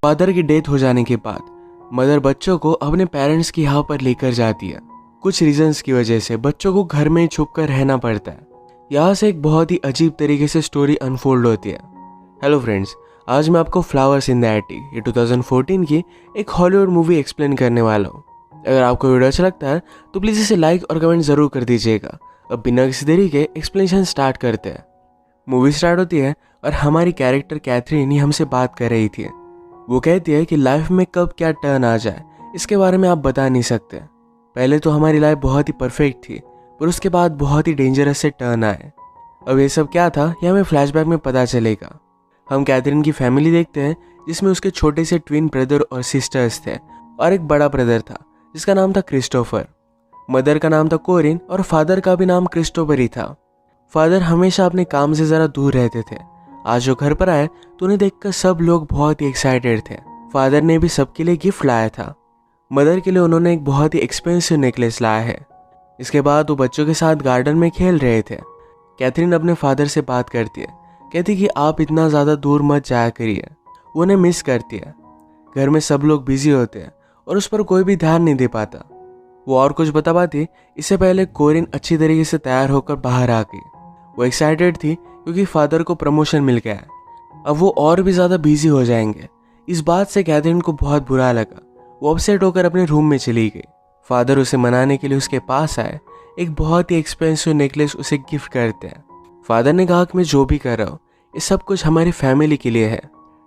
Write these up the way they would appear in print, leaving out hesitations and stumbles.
Father की death हो जाने के बाद मदर बच्चों को अपने पेरेंट्स की यहाँ पर लेकर जाती है। कुछ रीजंस की वजह से बच्चों को घर में ही छुप कर रहना पड़ता है। यहाँ से एक बहुत ही अजीब तरीके से स्टोरी अनफोल्ड होती है। हेलो फ्रेंड्स, आज मैं आपको फ्लावर्स इन द एटिक ये 2014 की एक हॉलीवुड मूवी एक्सप्लेन करने वाला हूँ। अगर आपको वीडियो अच्छा लगता है तो प्लीज़ इसे लाइक और कमेंट ज़रूर कर दीजिएगा। अब बिना किसी देरी के एक्सप्लेनेशन स्टार्ट करते हैं। मूवी स्टार्ट होती है और हमारी कैरेक्टर कैथरीन ही हमसे बात कर रही थी। वो कहती है कि लाइफ में कब क्या टर्न आ जाए इसके बारे में आप बता नहीं सकते। पहले तो हमारी लाइफ बहुत ही परफेक्ट थी, पर उसके बाद बहुत ही डेंजरस से टर्न आए। अब ये सब क्या था यह हमें फ्लैशबैक में पता चलेगा। हम कैथरीन की फैमिली देखते हैं जिसमें उसके छोटे से ट्विन ब्रदर और सिस्टर्स थे और एक बड़ा ब्रदर था जिसका नाम था क्रिस्टोफर। मदर का नाम था कोरिन और फादर का भी नाम क्रिस्टोफर ही था। फादर हमेशा अपने काम से ज़रा दूर रहते थे। आज जो घर पर आए तो उन्हें देखकर सब लोग बहुत ही एक्साइटेड थे। फादर ने भी सबके लिए गिफ्ट लाया था। मदर के लिए उन्होंने एक बहुत ही एक्सपेंसिव नेकलेस लाया है। इसके बाद वो बच्चों के साथ गार्डन में खेल रहे थे। कैथरीन अपने फादर से बात करती है, कहती कि आप इतना ज़्यादा दूर मत जाया करिए। वो उन्हें मिस करती है। घर में सब लोग बिजी होते हैं और उस पर कोई भी ध्यान नहीं दे पाता। वो और कुछ बता पाती इससे पहले कोरिन अच्छी तरीके से तैयार होकर बाहर आ गई। वो एक्साइटेड थी क्योंकि फादर को प्रमोशन मिल गया है। अब वो और भी ज़्यादा बिजी हो जाएंगे। इस बात से कैथरीन को बहुत बुरा लगा। वो अपसेट होकर अपने रूम में चली गई। फादर उसे मनाने के लिए उसके पास आए। एक बहुत ही एक्सपेंसिव नेकलेस उसे गिफ्ट करते हैं। फादर ने कहा कि मैं जो भी कर रहा हूँ ये सब कुछ हमारी फैमिली के लिए है।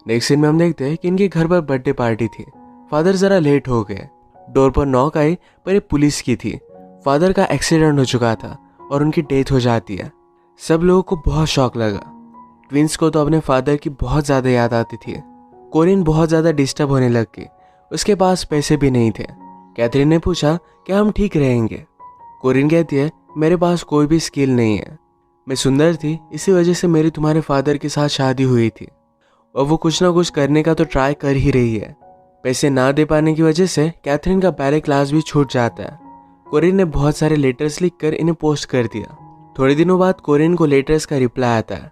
नेक्स्ट सीन में हम देखते हैं कि इनके घर पर बर्थडे पार्टी थी। फादर ज़रा लेट हो गए। डोर पर नॉक आई पर ये पुलिस की थी। फादर का एक्सीडेंट हो चुका था और उनकी डेथ हो जाती है। सब लोगों को बहुत शॉक लगा। ट्विंस को तो अपने फादर की बहुत ज़्यादा याद आती थी। कोरिन बहुत ज़्यादा डिस्टर्ब होने लग गई। उसके पास पैसे भी नहीं थे। कैथरीन ने पूछा क्या हम ठीक रहेंगे। कोरिन कहती है मेरे पास कोई भी स्किल नहीं है। मैं सुंदर थी, इसी वजह से मेरी तुम्हारे फादर के साथ शादी हुई थी और वो कुछ ना कुछ करने का तो ट्राई कर ही रही है। पैसे ना दे पाने की वजह से कैथरीन का बैले क्लास भी छूट जाता है। कोरिन ने बहुत सारे लेटर्स लिखकर इन्हें पोस्ट कर दिया। थोड़े दिनों बाद कोरिन को लेटर्स का रिप्लाई आता है।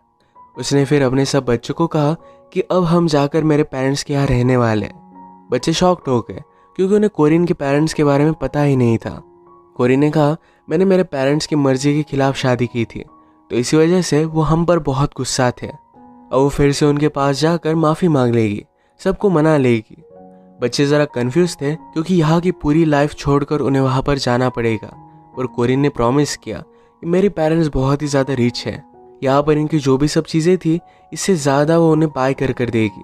उसने फिर अपने सब बच्चों को कहा कि अब हम जाकर मेरे पेरेंट्स के यहाँ रहने वाले हैं। बच्चे शॉक्ड हो गए क्योंकि उन्हें कोरिन के पेरेंट्स के बारे में पता ही नहीं था। कोरिन ने कहा मैंने मेरे पेरेंट्स की मर्जी के खिलाफ शादी की थी, तो इसी वजह से वो हम पर बहुत गुस्सा थे। अब वो फिर से उनके पास जाकर माफ़ी मांग लेगी, सबको मना लेगी। बच्चे ज़रा कंफ्यूज थे क्योंकि यहाँ की पूरी लाइफ छोड़कर उन्हें वहाँ पर जाना पड़ेगा। और कोरिन ने प्रॉमिस किया कि मेरे पेरेंट्स बहुत ही ज़्यादा रिच है, यहाँ पर इनकी जो भी सब चीज़ें थी इससे ज़्यादा वो उन्हें बाय कर देगी,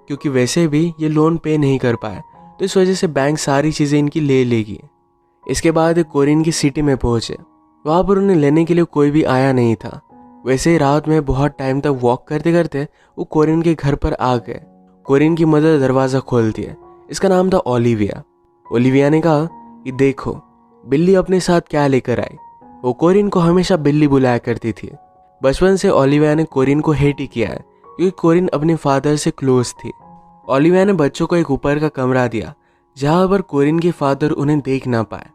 क्योंकि वैसे भी ये लोन पे नहीं कर पाए तो इस वजह से बैंक सारी चीज़ें इनकी ले लेगी। इसके बाद ये कोरिन की सिटी में पहुँचे। वहाँ पर उन्हें लेने के लिए कोई भी आया नहीं था। वैसे ही रात में बहुत टाइम तक वॉक करते करते वो कोरिन के घर पर आ गए। कोरिन की मदर दरवाज़ा खोलती है। इसका नाम था ओलिविया। ओलिविया ने कहा कि देखो बिल्ली अपने साथ क्या लेकर आई। वो कोरिन को हमेशा बिल्ली बुलाया करती थी। बचपन से ओलिविया ने कोरिन को हेट ही किया है क्योंकि कोरिन अपने फादर से क्लोज थी। ओलिविया ने बच्चों को एक ऊपर का कमरा दिया जहाँ पर कोरिन के फादर उन्हें देख ना पाए।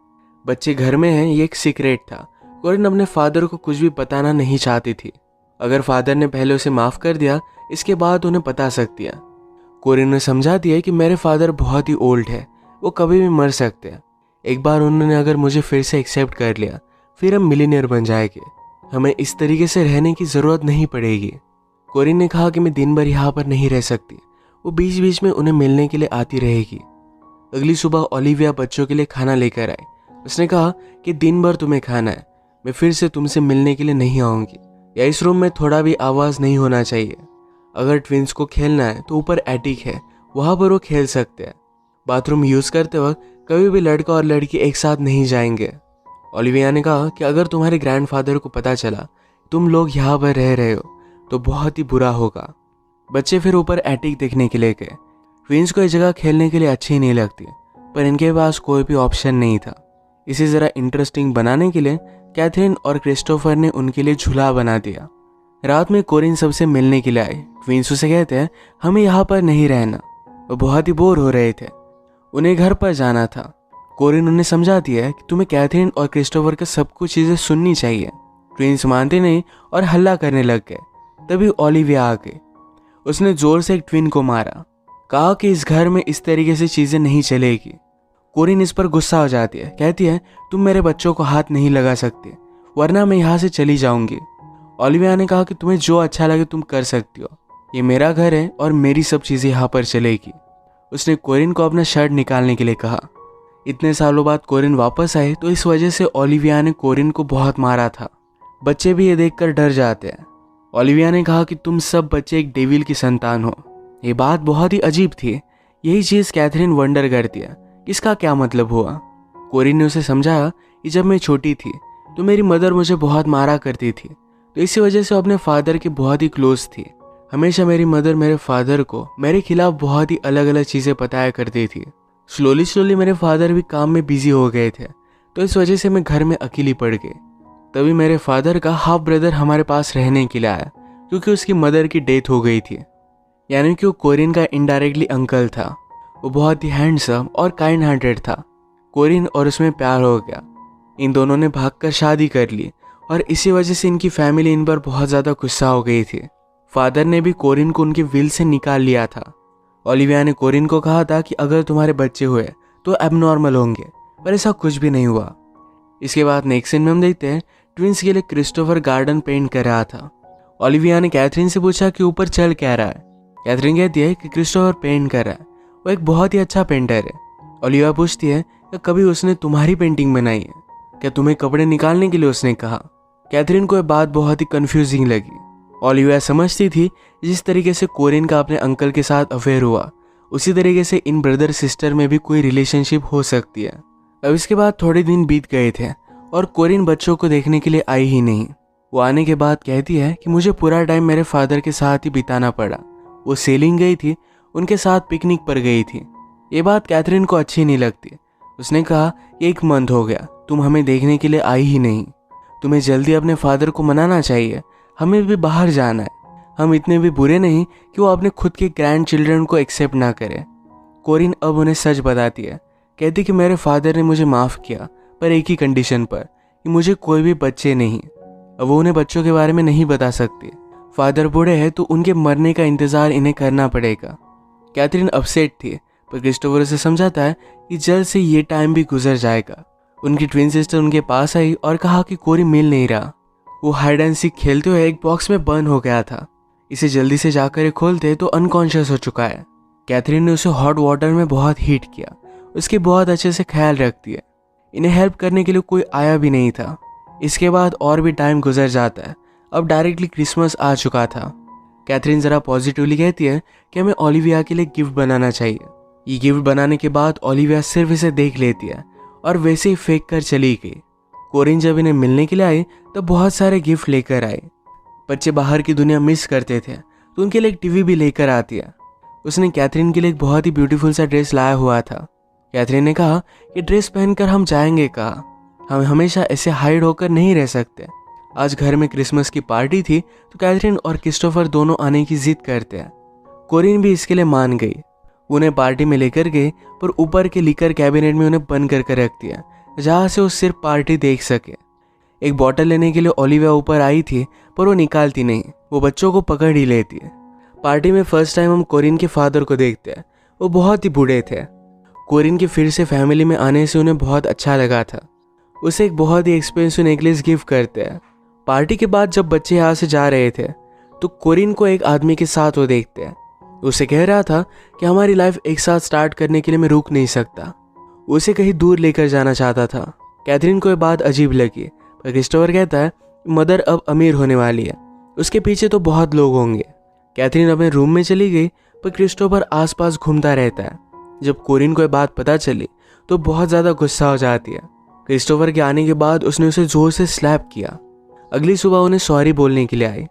बच्चे घर में हैं ये एक सीक्रेट था। कोरिन अपने फादर को कुछ भी बताना नहीं चाहती थी। अगर फादर ने पहले उसे माफ़ कर दिया इसके बाद उन्हें बता सकती है। कोरिन ने समझा दिया कि मेरे फादर बहुत ही ओल्ड है, वो कभी भी मर सकते हैं। एक बार उन्होंने अगर मुझे फिर से एक्सेप्ट कर लिया फिर हम मिलीनियर बन जाएंगे। हमें इस तरीके से रहने की ज़रूरत नहीं पड़ेगी। कोरिन ने कहा कि मैं दिन भर यहाँ पर नहीं रह सकती। वो बीच बीच में उन्हें मिलने के लिए आती रहेगी। अगली सुबह ओलिविया बच्चों के लिए खाना लेकर आई। उसने कहा कि दिन भर तुम्हें खाना है, मैं फिर से तुमसे मिलने के लिए नहीं आऊँगी, या इस रूम में थोड़ा भी आवाज़ नहीं होना चाहिए। अगर ट्विंस को खेलना है तो ऊपर एटिक है, वहाँ पर वो खेल सकते हैं। बाथरूम यूज़ करते वक्त कभी भी लड़का और लड़की एक साथ नहीं जाएंगे। ओलिविया ने कहा कि अगर तुम्हारे ग्रैंडफादर को पता चला तुम लोग यहाँ पर रह रहे हो तो बहुत ही बुरा होगा। बच्चे फिर ऊपर एटिक देखने के लिए गए। ट्विंस को ये जगह खेलने के लिए अच्छी नहीं लगती, पर इनके पास कोई भी ऑप्शन नहीं था। इसे ज़रा इंटरेस्टिंग बनाने के लिए कैथरीन और क्रिस्टोफर ने उनके लिए झूला बना दिया। रात में कोरिन सबसे मिलने के लिए आई। ट्विंस उसे कहते हैं हमें यहाँ पर नहीं रहना। वो बहुत ही बोर हो रहे थे, उन्हें घर पर जाना था। कोरिन उन्हें समझा दिया कि तुम्हें कैथरीन और क्रिस्टोफर का सब कुछ चीज़ें सुननी चाहिए। ट्विंस मानते नहीं और हल्ला करने लग गए। तभी ओलिविया आ गई। उसने जोर से एक ट्विन को मारा। कहा कि इस घर में इस तरीके से चीज़ें नहीं चलेगी। कोरिन इस पर गुस्सा हो जाती है, कहती है तुम मेरे बच्चों को हाथ नहीं लगा सकते वरना मैं यहाँ से चली जाऊंगी। ओलिविया ने कहा कि तुम्हें जो अच्छा लगे तुम कर सकती हो, ये मेरा घर है और मेरी सब चीज़ें यहाँ पर चलेगी। उसने कोरिन को अपना शर्ट निकालने के लिए कहा। इतने सालों बाद कोरिन वापस आए तो इस वजह से ओलिविया ने कोरिन को बहुत मारा था। बच्चे भी ये देखकर डर जाते हैं। ओलिविया ने कहा कि तुम सब बच्चे एक डेविल की संतान हो। ये बात बहुत ही अजीब थी। यही चीज़ कैथरीन वंडर करती है, इसका क्या मतलब हुआ। कोरिन ने उसे समझाया कि जब मैं छोटी थी तो मेरी मदर मुझे बहुत मारा करती थी, तो इसी वजह से अपने फादर की बहुत ही क्लोज थी। हमेशा मेरी मदर मेरे फादर को मेरे खिलाफ बहुत ही अलग अलग चीज़ें बताया करती थी। स्लोली मेरे फादर भी काम में बिजी हो गए थे, तो इस वजह से मैं घर में अकेली पड़ गई। तभी मेरे फादर का हाफ ब्रदर हमारे पास रहने के लिए आया, क्योंकि उसकी मदर की डेथ हो गई थी। यानी कि वो कोरिन का इनडायरेक्टली अंकल था। वो बहुत ही हैंडसम और काइंड हार्टेड था। कोरिन और उसमें प्यार हो गया। इन दोनों ने भागकर शादी कर ली और इसी वजह से इनकी फैमिली इन पर बहुत ज़्यादा गुस्सा हो गई थी। फादर ने भी कोरिन को उनके विल से निकाल लिया था। ओलिविया ने कोरिन को कहा था कि अगर तुम्हारे बच्चे हुए तो एबनॉर्मल होंगे, पर ऐसा कुछ भी नहीं हुआ। इसके बाद नेक्स्ट सीन में हम देखते हैं ट्विंस के लिए क्रिस्टोफर गार्डन पेंट कर रहा था। ओलिविया ने कैथरीन से पूछा कि ऊपर चल क्या रहा है। कैथरीन कहती है कि क्रिस्टोफर पेंट कर रहा है, वो एक बहुत ही अच्छा पेंटर है। ओलिविया पूछती है कि कभी उसने तुम्हारी पेंटिंग बनाई है क्या, तुम्हें कपड़े निकालने के लिए उसने कहा। कैथरीन को यह बात बहुत ही कंफ्यूजिंग लगी। ओलिविया समझती थी जिस तरीके से कोरिन का अपने अंकल के साथ अफेयर हुआ, उसी तरीके से इन ब्रदर सिस्टर में भी कोई रिलेशनशिप हो सकती है। अब इसके बाद थोड़े दिन बीत गए थे और कोरिन बच्चों को देखने के लिए आई ही नहीं। वो आने के बाद कहती है कि मुझे पूरा टाइम मेरे फादर के साथ ही बिताना पड़ा। वो सेलिंग गई थी, उनके साथ पिकनिक पर गई थी। ये बात कैथरीन को अच्छी नहीं लगती। उसने कहा 1 मंथ हो गया तुम हमें देखने के लिए आई ही नहीं। तुम्हें जल्दी अपने फादर को मनाना चाहिए, हमें भी बाहर जाना है। हम इतने भी बुरे नहीं कि वो अपने खुद के ग्रैंड चिल्ड्रन को एक्सेप्ट ना करे। कोरिन अब उन्हें सच बताती है, कहती कि मेरे फादर ने मुझे माफ़ किया, पर एक ही कंडीशन पर कि मुझे कोई भी बच्चे नहीं। अब वो उन्हें बच्चों के बारे में नहीं बता सकती। फादर बूढ़े हैं तो उनके मरने का इंतज़ार इन्हें करना पड़ेगा। कैथरीन अपसेट थी, पर क्रिस्टोफर उसे समझाता है कि जल्द से ये टाइम भी गुजर जाएगा। उनकी ट्विन सिस्टर उनके पास आई और कहा कि कोरिन मिल नहीं रहा। वो हाइड एंड सीक खेलते हुए एक बॉक्स में बंद हो गया था। इसे जल्दी से जाकर ये खोलते तो अनकॉन्शियस हो चुका है। कैथरीन ने उसे हॉट वाटर में बहुत हीट किया, उसके बहुत अच्छे से ख्याल रखती है। इन्हें हेल्प करने के लिए कोई आया भी नहीं था। इसके बाद और भी टाइम गुजर जाता है। अब डायरेक्टली क्रिसमस आ चुका था। कैथरीन ज़रा पॉजिटिवली कहती है कि हमें ओलिविया के लिए गिफ्ट बनाना चाहिए। ये गिफ्ट बनाने के बाद ओलिविया सिर्फ इसे देख लेती है और वैसे ही फेंक कर चली गई। कोरिन जब इन्हें मिलने के लिए आई तब बहुत सारे गिफ्ट लेकर आए। बच्चे बाहर की दुनिया मिस करते थे तो उनके लिए एक टीवी भी लेकर आती है। उसने कैथरीन के लिए एक बहुत ही ब्यूटीफुल सा ड्रेस लाया हुआ था। कैथरीन ने कहा कि ड्रेस पहनकर हम जाएंगे कहाँ, हम हमेशा ऐसे हाइड होकर नहीं रह सकते। आज घर में क्रिसमस की पार्टी थी तो कैथरीन और क्रिस्टोफर दोनों आने की जिद करते हैं। कोरिन भी इसके लिए मान गई। उन्हें पार्टी में लेकर गए, पर ऊपर के लिकर कैबिनेट में उन्हें बंद करके रख दिया, जहाँ से वो सिर्फ पार्टी देख सके। एक बॉटल लेने के लिए ओलिविया ऊपर आई थी, पर वो निकालती नहीं, वो बच्चों को पकड़ ही लेती है। पार्टी में फर्स्ट टाइम हम कोरिन के फादर को देखते हैं। वो बहुत ही बूढ़े थे। कोरिन के फिर से फैमिली में आने से उन्हें बहुत अच्छा लगा था। उसे एक बहुत ही एक्सपेंसिव नेकलेस गिफ्ट करते हैं। पार्टी के बाद जब बच्चे यहाँ से जा रहे थे तो कोरिन को एक आदमी के साथ वो देखते हैं। उसे कह रहा था कि हमारी लाइफ एक साथ स्टार्ट करने के लिए मैं रुक नहीं सकता। उसे कहीं दूर लेकर जाना चाहता था। कैथरीन को ये बात अजीब लगी, पर क्रिस्टोफर कहता है मदर अब अमीर होने वाली है, उसके पीछे तो बहुत लोग होंगे। कैथरीन अपने रूम में चली गई, पर क्रिस्टोफर आसपास घूमता रहता है। जब कोरिन को ये बात पता चली तो बहुत ज़्यादा गुस्सा हो जाती है। क्रिस्टोफर के आने के बाद उसने उसे जोर से स्लैप किया। अगली सुबह उन्हें सॉरी बोलने के लिए आई।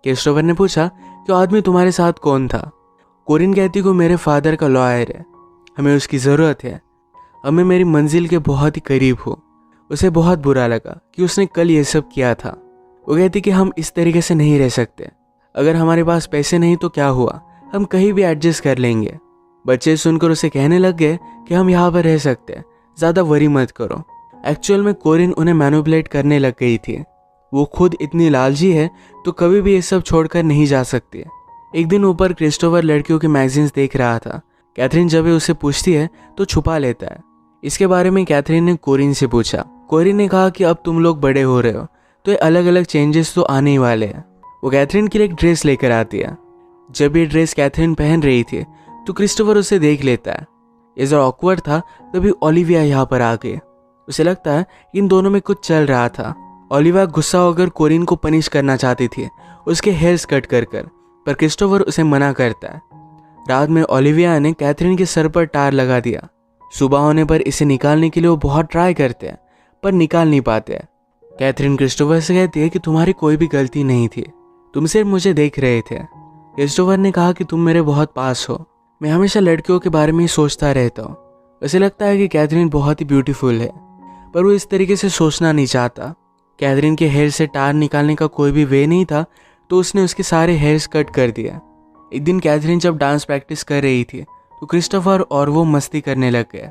क्रिस्टोफर ने पूछा कि आदमी तुम्हारे साथ कौन था। कोरिन कहती को मेरे फादर का लॉयर है, हमें उसकी ज़रूरत है, हमें मेरी मंजिल के बहुत ही करीब हो। उसे बहुत बुरा लगा कि उसने कल ये सब किया था। वो कहती कि हम इस तरीके से नहीं रह सकते, अगर हमारे पास पैसे नहीं तो क्या हुआ, हम कहीं भी एडजस्ट कर लेंगे। बच्चे सुनकर उसे कहने लग गए कि हम यहाँ पर रह सकते हैं, ज़्यादा वरी मत करो। एक्चुअल में कोरिन उन्हें मैनिपुलेट करने लग गई थी। वो खुद इतनी लालची है तो कभी भी ये सब छोड़कर नहीं जा सकती। एक दिन ऊपर क्रिस्टोफर लड़कियों के मैगजीन्स देख रहा था। कैथरीन जब ये उसे पूछती है तो छुपा लेता है। इसके बारे में कैथरीन ने कोरिन से पूछा। कोरिन ने कहा कि अब तुम लोग बड़े हो रहे हो तो ये अलग अलग चेंजेस तो आने ही वाले हैं। वो कैथरीन के लिए एक ड्रेस लेकर आती है। जब ये ड्रेस कैथरीन पहन रही थी तो क्रिस्टोफर उसे देख लेता है। ये जरा ऑकवर्ड था। तभी ओलिविया यहाँ पर आ गई। उसे लगता है कि इन दोनों में कुछ चल रहा था। ओलिविया गुस्सा होकर कोरिन को पनिश करना चाहती थी, उसके हेयर्स कट कर पर क्रिस्टोफर उसे मना करता है। रात में ओलिविया ने कैथरीन के सर पर टार लगा दिया। सुबह होने पर इसे निकालने के लिए वो बहुत ट्राई करते हैं पर निकाल नहीं पाते। कैथरीन क्रिस्टोफर से कहती है कि तुम्हारी कोई भी गलती नहीं थी, तुम सिर्फ मुझे देख रहे थे। क्रिस्टोफर ने कहा कि तुम मेरे बहुत पास हो, मैं हमेशा लड़कियों के बारे में ही सोचता रहता हूँ। उसे लगता है कि कैथरीन बहुत ही ब्यूटीफुल है पर वो इस तरीके से सोचना नहीं चाहता। कैथरीन के हेयर से टार निकालने का कोई भी वे नहीं था तो उसने उसके सारे हेयर्स कट कर दिया। एक दिन कैथरीन जब डांस प्रैक्टिस कर रही थी तो क्रिस्टोफर और वो मस्ती करने लग गए।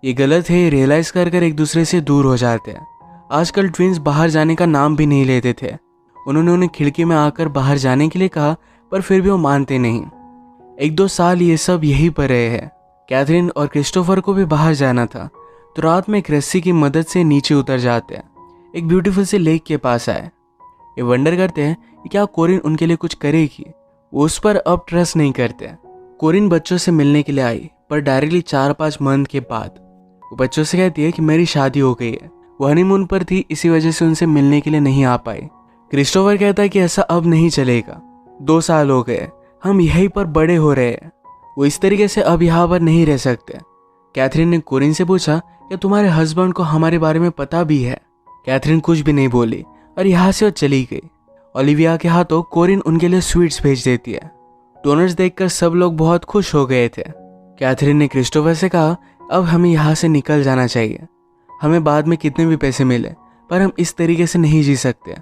ये गलत है, रियलाइज कर एक दूसरे से दूर हो जाते हैं। आजकल ट्विंस बाहर जाने का नाम भी नहीं लेते थे। उन्होंने उन्हें खिड़की में आकर बाहर जाने के लिए कहा पर फिर भी वो मानते नहीं। 1-2 साल ये सब यहीं पर रहे हैं। कैथरीन और क्रिस्टोफर को भी बाहर जाना था तो रात में एक रस्सी की मदद से नीचे उतर जाते हैं। एक ब्यूटीफुल से लेक के पास आए। ये वंडर करते हैं कि क्या कोरिन उनके लिए कुछ करेगी। वो उस पर अब ट्रस्ट नहीं करते। कोरिन बच्चों से मिलने के लिए आई पर डायरेक्टली 4-5 मंथ के बाद वो बच्चों से कहती है कि मेरी शादी हो गई है। वो हनीमून पर थी, इसी वजह से उनसे मिलने के लिए नहीं आ पाई। क्रिस्टोफर कहता है कि ऐसा अब नहीं चलेगा, 2 साल हो गए, हम यहीं पर बड़े हो रहे हैं, वो इस तरीके से अब यहाँ पर नहीं रह सकते। कैथरीन ने कोरिन से पूछा क्या तुम्हारे हस्बैंड को हमारे बारे में पता भी है। कैथरीन कुछ भी नहीं बोली और यहाँ से वो चली गई। ओलिविया के हाथों कोरिन उनके लिए स्वीट्स भेज देती है। डोनट्स देखकर सब लोग बहुत खुश हो गए थे। कैथरीन ने क्रिस्टोफर से कहा अब हमें यहाँ से निकल जाना चाहिए। हमें बाद में कितने भी पैसे मिले पर हम इस तरीके से नहीं जी सकते।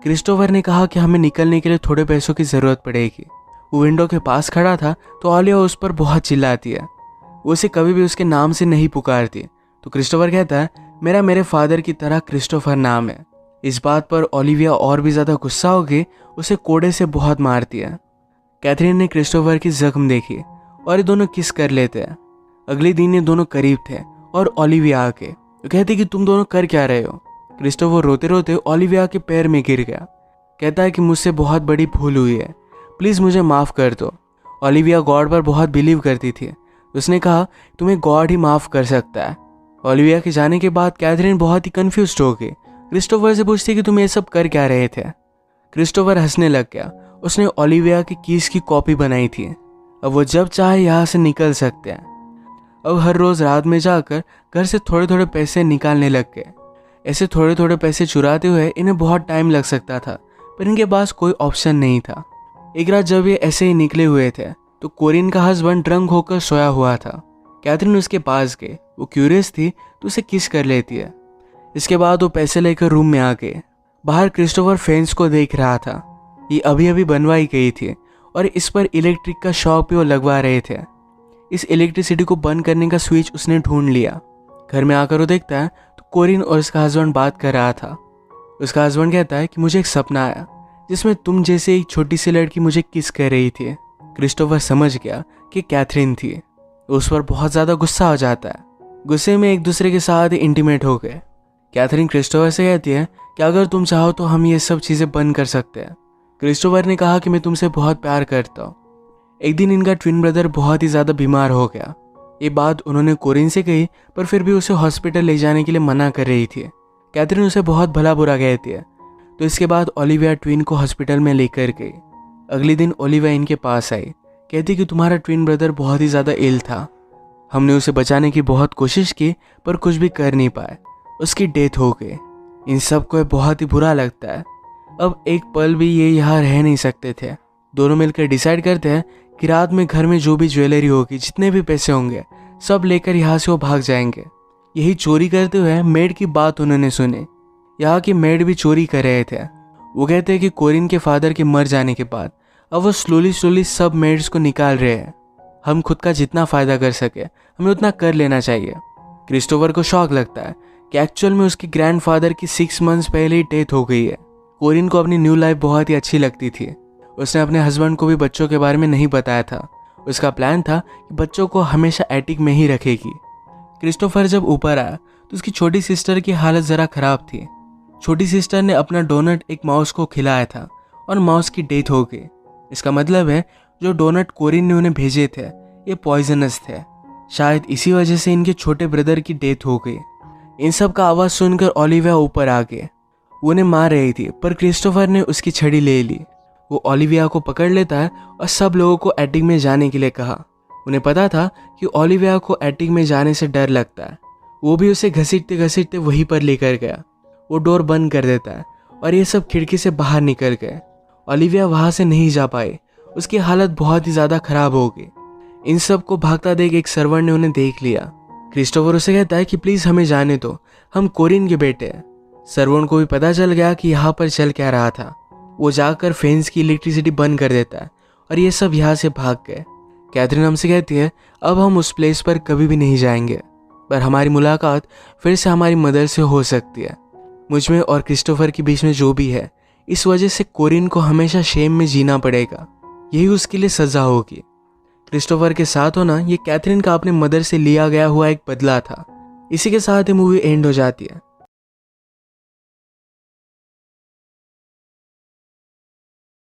क्रिस्टोफर ने कहा कि हमें निकलने के लिए थोड़े पैसों की ज़रूरत पड़ेगी। वो विंडो के पास खड़ा था तो ओलिविया उस पर बहुत चिल्लाती है। वो उसे कभी भी उसके नाम से नहीं पुकारती तो क्रिस्टोफर कहता है मेरे फादर की तरह क्रिस्टोफर नाम है। इस बात पर ओलिविया और भी ज़्यादा गुस्सा होकर उसे कोड़े से बहुत मारती है। कैथरीन ने क्रिस्टोफर की जख्म देखी और ये दोनों किस कर लेते हैं। अगले दिन ये दोनों करीब थे और ओलिविया आके तो कहती कि तुम दोनों कर क्या रहे हो। क्रिस्टोफर रोते रोते ओलिविया के पैर में गिर गया। कहता है कि मुझसे बहुत बड़ी भूल हुई है, प्लीज़ मुझे माफ़ कर दो। ओलिविया गॉड पर बहुत बिलीव करती थी। उसने कहा तुम्हें गॉड ही माफ़ कर सकता है। ओलिविया के जाने के बाद कैथरीन बहुत ही कन्फ्यूज्ड हो गई। क्रिस्टोफर से पूछती कि तुम ये सब कर क्या रहे थे। क्रिस्टोफर हंसने लग गया। उसने ओलिविया की कीज की कॉपी बनाई थी। अब वो जब चाहे यहाँ से निकल सकते हैं। अब हर रोज़ रात में जाकर घर से थोड़े थोड़े पैसे निकालने लग गए। ऐसे थोड़े थोड़े पैसे चुराते हुए इन्हें बहुत टाइम लग सकता था पर इनके पास कोई ऑप्शन नहीं था। एक रात जब ये ऐसे ही निकले हुए थे तो कोरिन का हस्बैंड ड्रंक होकर सोया हुआ था। कैथरीन उसके पास गई। वो क्यूरियस थी तो उसे किस कर लेती है। इसके बाद वो पैसे लेकर रूम में आ गए। बाहर क्रिस्टोफर फेंस को देख रहा था। ये अभी अभी बनवाई गई थी और इस पर इलेक्ट्रिक का शॉक भी वो लगवा रहे थे। इस इलेक्ट्रिसिटी को बंद करने का स्विच उसने ढूंढ लिया। घर में आकर वो देखता है तो कोरिन और उसका हस्बैंड बात कर रहा था। उसका हस्बैंड कहता है कि मुझे एक सपना आया जिसमें तुम जैसे एक छोटी सी लड़की मुझे किस कर रही थी। क्रिस्टोफर समझ गया कि कैथरीन थी। उस पर बहुत ज़्यादा गुस्सा हो जाता है। गुस्से में एक दूसरे के साथ इंटीमेट हो गए। कैथरीन क्रिस्टोफर से कहती है कि अगर तुम चाहो तो हम ये सब चीज़ें बंद कर सकते हैं। क्रिस्टोफर ने कहा कि मैं तुमसे बहुत प्यार करता हूँ। एक दिन इनका ट्विन ब्रदर बहुत ही ज़्यादा बीमार हो गया। ये बात उन्होंने कोरिन से कही पर फिर भी उसे हॉस्पिटल ले जाने के लिए मना कर रही थी। कैथरीन उसे बहुत भला बुरा कहती है। तो इसके बाद ओलिविया ट्विन को हॉस्पिटल में लेकर गई। अगले दिन ओलिविया इनके पास आई। कहती कि तुम्हारा ट्विन ब्रदर बहुत ही ज़्यादा इल था। हमने उसे बचाने की बहुत कोशिश की पर कुछ भी कर नहीं पाए। उसकी डेथ हो गई। इन सब को बहुत ही बुरा लगता है। अब एक पल भी ये यहाँ रह नहीं सकते थे। दोनों मिलकर डिसाइड करते हैं कि रात में घर में जो भी ज्वेलरी होगी, जितने भी पैसे होंगे, सब लेकर यहाँ से वो भाग जाएंगे। यही चोरी करते हुए मेड की बात उन्होंने सुनी। यहाँ की मेड भी चोरी कर रहे थे। वो कहते हैं कि कोरिन के फादर के मर जाने के बाद अब वो स्लोली सब मेड्स को निकाल रहे हैं। हम खुद का जितना फ़ायदा कर सके हमें उतना कर लेना चाहिए। क्रिस्टोफर को शौक लगता है कि एक्चुअल में उसके ग्रैंडफादर की 6 मंथ्स पहले ही डेथ हो गई है। कोरिन को अपनी न्यू लाइफ बहुत ही अच्छी लगती थी। उसने अपने हस्बैंड को भी बच्चों के बारे में नहीं बताया था। उसका प्लान था कि बच्चों को हमेशा एटिक में ही रखेगी। क्रिस्टोफर जब ऊपर आया तो उसकी छोटी सिस्टर की हालत ज़रा ख़राब थी। छोटी सिस्टर ने अपना डोनट एक माउस को खिलाया था और माउस की डेथ हो गई। इसका मतलब है जो डोनट कोरिन ने उन्हें भेजे थे ये पॉइजनस थे। शायद इसी वजह से इनके छोटे ब्रदर की डेथ हो गई। इन सब का आवाज़ सुनकर ओलिविया ऊपर आ गए। वो उन्हें मार रही थी पर क्रिस्टोफर ने उसकी छड़ी ले ली। वो ओलिविया को पकड़ लेता है और सब लोगों को एटिक में जाने के लिए कहा। उन्हें पता था कि ओलिविया को एटिक में जाने से डर लगता है। वो भी उसे घसीटते घसीटते वहीं पर लेकर गया। वो डोर बंद कर देता है और ये सब खिड़की से बाहर निकल गए। ओलिविया वहाँ से नहीं जा पाई। उसकी हालत बहुत ही ज़्यादा खराब हो गई। इन सब को भागता देख एक सर्वेंट ने उन्हें देख लिया। क्रिस्टोफर उसे कहता है कि प्लीज़ हमें जाने दो, हम कोरिन के बेटे हैं। सर्वेंट को भी पता चल गया कि यहाँ पर चल क्या रहा था। वो जाकर फेंस की इलेक्ट्रिसिटी बंद कर देता है और ये सब यहाँ से भाग गए। कैथरीन हमसे कहती है अब हम उस प्लेस पर कभी भी नहीं जाएंगे, पर हमारी मुलाकात फिर से हमारी मदर से हो सकती है। मुझ में और क्रिस्टोफर के बीच में जो भी है, इस वजह से कोरिन को हमेशा शेम में जीना पड़ेगा। यही उसके लिए सज़ा होगी। क्रिस्टोफर के साथ होना ये कैथरीन का अपने मदर से लिया गया हुआ एक बदला था। इसी के साथ ये मूवी एंड हो जाती है।